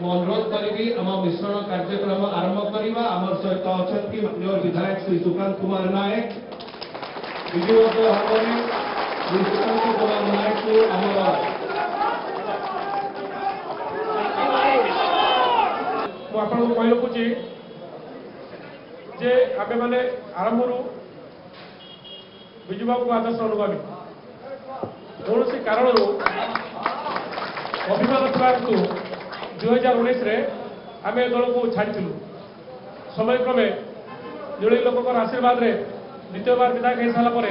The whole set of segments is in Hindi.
अनुरोध करी आम मिश्रण कार्यक्रम आरंभ करवा आम सहित अच्छा माननीय विधायक श्री सुकांत कुमार नायक विजु भाव में श्री सुकांत कुमार नायक को आपको कही रखुची जे आमे माने आरंभ विजु बाबू को आदर्श अनुगामी कौन सी कारण अभिमान हेतु 2019 आम दल को छाड़ू समय क्रमे जोड़ी लोक आशीर्वाद रे द्वितीय बार विधायक हो सारापर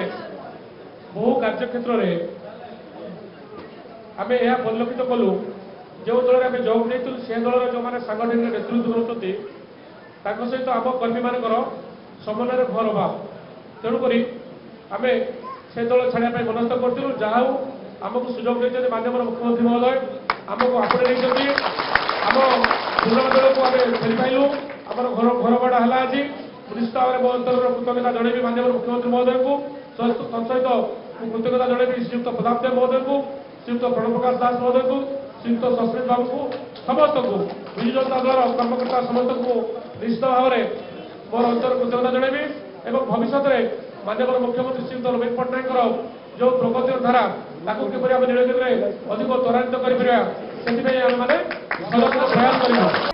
बहु कार्यक्षेत्र में आम यह परिलक्षित कलु जो दल में जॉब नहीं से दल जो मैंने सांगठनिक नेतृत्व करुँच सहित आम कर्मी मान समन्वय घर अभाव तेणुक आम से दल छाड़ापी मनस्थ करूँ जहाँ आमको सुजोग नहीं माननीय मुख्यमंत्री महोदय आमको आपणे नहीं आम पुराण दल को आम फेरी पाइलु आम घर भड़ा है आज निश्चित भाव में मो अंतर कृतज्ञता जनइबी माननीय मुख्यमंत्री महोदय को तत्सहित कृतज्ञता जनइबी श्रीयुक्त प्रताप देव महोदय को श्रीयुक्त प्रणव प्रकाश दास महोदय को श्रीयुक्त सस्मित बाबू को समस्त को विजु जनता दल कर्मकर्ता समस्त को निश्चित भाव में मोर अंतर कृतज्ञता जनइबी और भविष्य में माननीय मुख्यमंत्री श्रीयुक्त नवीन पट्टनायक जो प्रगतिर धारा ताकू किपर नीलगिरी में अधिक त्वरान्वित कर प्रयास करें